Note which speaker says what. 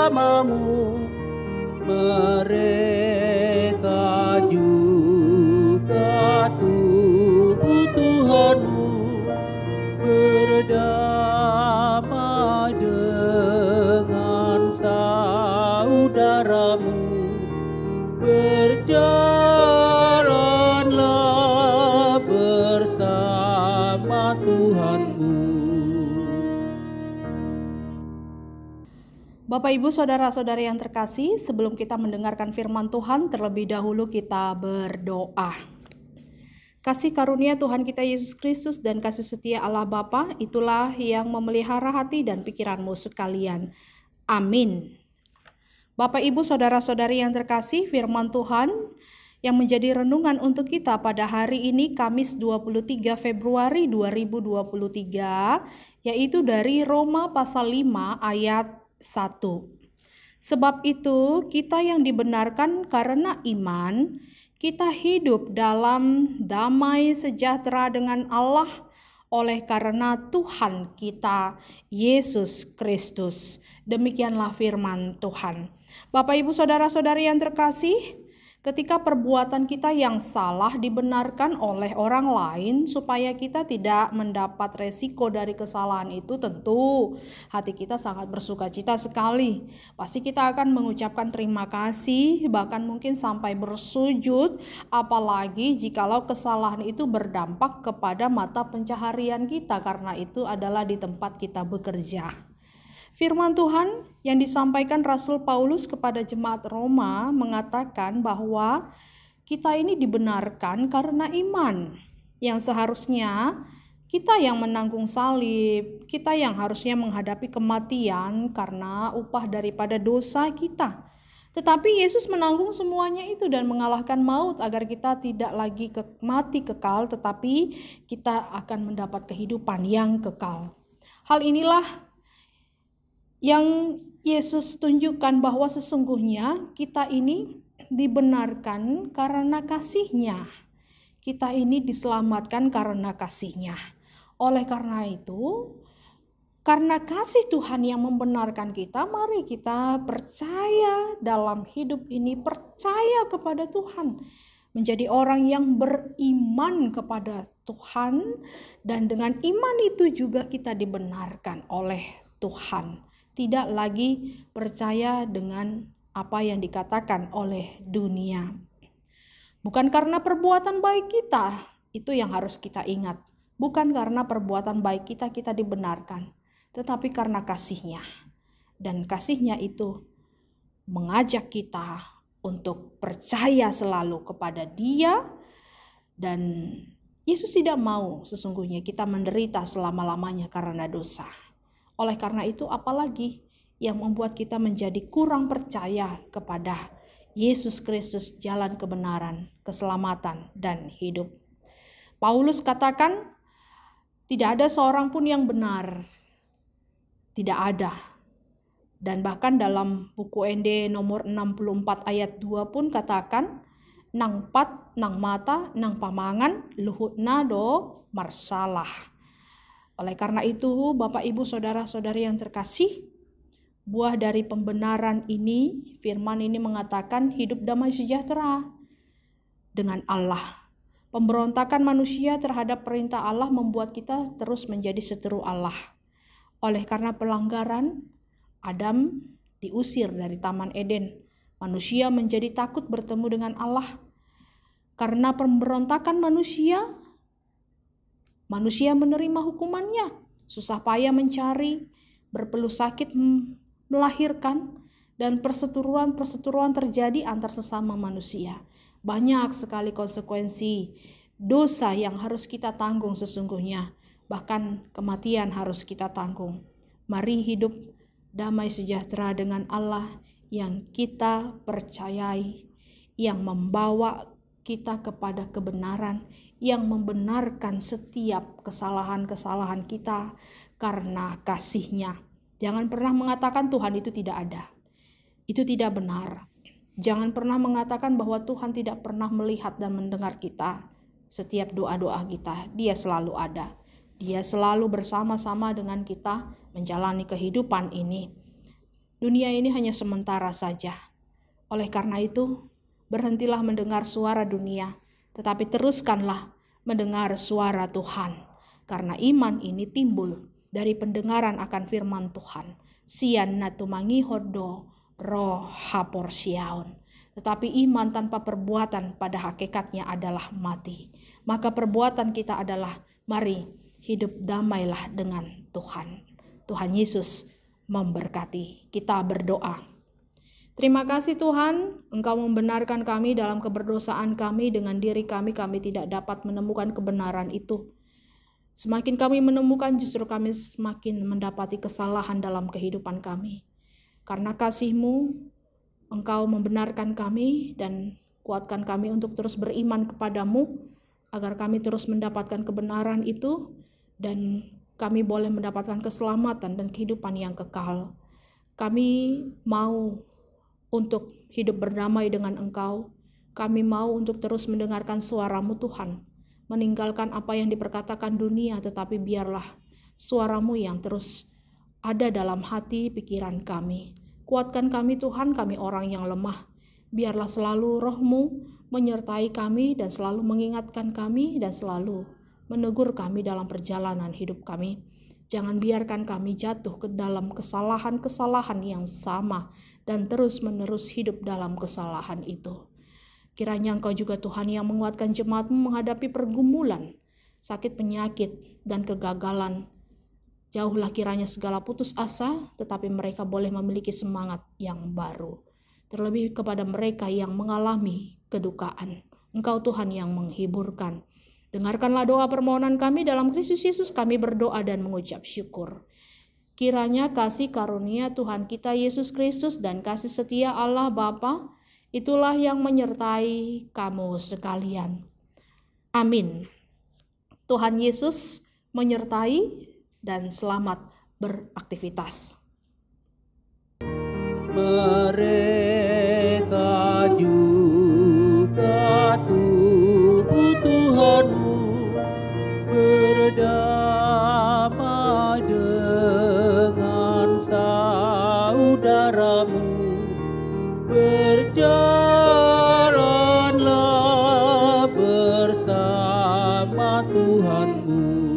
Speaker 1: bersamamu. Mereka juga tubuh Tuhanmu, berdamai dengan saudaramu. Berjalanlah bersama Tuhanmu.
Speaker 2: Bapak, Ibu, Saudara-saudari yang terkasih, sebelum kita mendengarkan firman Tuhan, terlebih dahulu kita berdoa. Kasih karunia Tuhan kita Yesus Kristus dan kasih setia Allah Bapa, itulah yang memelihara hati dan pikiranmu sekalian. Amin. Bapak, Ibu, Saudara-saudari yang terkasih, firman Tuhan yang menjadi renungan untuk kita pada hari ini Kamis 23 Februari 2023, yaitu dari Roma pasal 5 ayat 1. Sebab itu kita yang dibenarkan karena iman, kita hidup dalam damai sejahtera dengan Allah oleh karena Tuhan kita Yesus Kristus. Demikianlah firman Tuhan. Bapak, Ibu, Saudara-saudari yang terkasih, ketika perbuatan kita yang salah dibenarkan oleh orang lain supaya kita tidak mendapat resiko dari kesalahan itu, tentu hati kita sangat bersukacita sekali. Pasti kita akan mengucapkan terima kasih, bahkan mungkin sampai bersujud, apalagi jikalau kesalahan itu berdampak kepada mata pencaharian kita, karena itu adalah di tempat kita bekerja. Firman Tuhan yang disampaikan Rasul Paulus kepada jemaat Roma mengatakan bahwa kita ini dibenarkan karena iman, yang seharusnya kita yang menanggung salib, kita yang harusnya menghadapi kematian karena upah daripada dosa kita. Tetapi Yesus menanggung semuanya itu dan mengalahkan maut agar kita tidak lagi mati kekal, tetapi kita akan mendapat kehidupan yang kekal. Hal inilah yang Yesus tunjukkan bahwa sesungguhnya kita ini dibenarkan karena kasih-Nya. Kita ini diselamatkan karena kasih-Nya. Oleh karena itu, karena kasih Tuhan yang membenarkan kita, mari kita percaya dalam hidup ini, percaya kepada Tuhan. Menjadi orang yang beriman kepada Tuhan, dan dengan iman itu juga kita dibenarkan oleh Tuhan. Tidak lagi percaya dengan apa yang dikatakan oleh dunia. Bukan karena perbuatan baik kita, itu yang harus kita ingat. Bukan karena perbuatan baik kita dibenarkan, tetapi karena kasih-Nya. Dan kasih-Nya itu mengajak kita untuk percaya selalu kepada Dia, dan Yesus tidak mau sesungguhnya kita menderita selama-lamanya karena dosa. Oleh karena itu, apalagi yang membuat kita menjadi kurang percaya kepada Yesus Kristus, jalan kebenaran, keselamatan, dan hidup. Paulus katakan, tidak ada seorang pun yang benar. Tidak ada. Dan bahkan dalam buku ND nomor 64 ayat 2 pun katakan, nang pat, nang mata, nang pamangan, luhutna do marsalah. Oleh karena itu, Bapak, Ibu, Saudara-saudari yang terkasih, buah dari pembenaran ini, firman ini mengatakan hidup damai sejahtera dengan Allah. Pemberontakan manusia terhadap perintah Allah membuat kita terus menjadi seteru Allah. Oleh karena pelanggaran, Adam diusir dari Taman Eden. Manusia menjadi takut bertemu dengan Allah. Karena pemberontakan manusia menerima hukumannya, susah payah mencari, berpeluh sakit melahirkan, dan perseteruan terjadi antar sesama manusia. Banyak sekali konsekuensi dosa yang harus kita tanggung sesungguhnya, bahkan kematian harus kita tanggung. Mari hidup damai sejahtera dengan Allah yang kita percayai, yang membawa kita kepada kebenaran, yang membenarkan setiap kesalahan-kesalahan kita karena kasih-Nya. Jangan pernah mengatakan Tuhan itu tidak ada. Itu tidak benar. Jangan pernah mengatakan bahwa Tuhan tidak pernah melihat dan mendengar kita. Setiap doa-doa kita, Dia selalu ada. Dia selalu bersama-sama dengan kita menjalani kehidupan ini. Dunia ini hanya sementara saja. Oleh karena itu, berhentilah mendengar suara dunia, tetapi teruskanlah mendengar suara Tuhan. Karena iman ini timbul dari pendengaran akan firman Tuhan. Sian natumangi hodo roh haporsiaun. Tetapi iman tanpa perbuatan pada hakikatnya adalah mati. Maka perbuatan kita adalah, mari hidup damailah dengan Tuhan. Tuhan Yesus memberkati. Kita berdoa. Terima kasih Tuhan, Engkau membenarkan kami dalam keberdosaan kami. Dengan diri kami tidak dapat menemukan kebenaran itu. Semakin kami menemukan, justru kami semakin mendapati kesalahan dalam kehidupan kami. Karena kasih-Mu, Engkau membenarkan kami dan kuatkan kami untuk terus beriman kepadamu, agar kami terus mendapatkan kebenaran itu, dan kami boleh mendapatkan keselamatan dan kehidupan yang kekal. Kami mau untuk hidup berdamai dengan Engkau. Kami mau untuk terus mendengarkan suara-Mu Tuhan. Meninggalkan apa yang diperkatakan dunia, tetapi biarlah suara-Mu yang terus ada dalam hati pikiran kami. Kuatkan kami Tuhan, kami orang yang lemah. Biarlah selalu Roh-Mu menyertai kami dan selalu mengingatkan kami dan selalu menegur kami dalam perjalanan hidup kami. Jangan biarkan kami jatuh ke dalam kesalahan-kesalahan yang sama dan terus-menerus hidup dalam kesalahan itu. Kiranya Engkau juga Tuhan yang menguatkan jemaat-Mu menghadapi pergumulan, sakit penyakit, dan kegagalan. Jauhlah kiranya segala putus asa, tetapi mereka boleh memiliki semangat yang baru. Terlebih kepada mereka yang mengalami kedukaan. Engkau Tuhan yang menghiburkan. Dengarkanlah doa permohonan kami dalam Kristus Yesus, kami berdoa dan mengucap syukur. Kiranya kasih karunia Tuhan kita Yesus Kristus dan kasih setia Allah Bapa, itulah yang menyertai kamu sekalian. Amin. Tuhan Yesus menyertai dan selamat beraktivitas.
Speaker 1: Mereka juga tubuh Tuhanmu, berdamai dengan saudaramu, berjalanlah bersama Tuhanmu.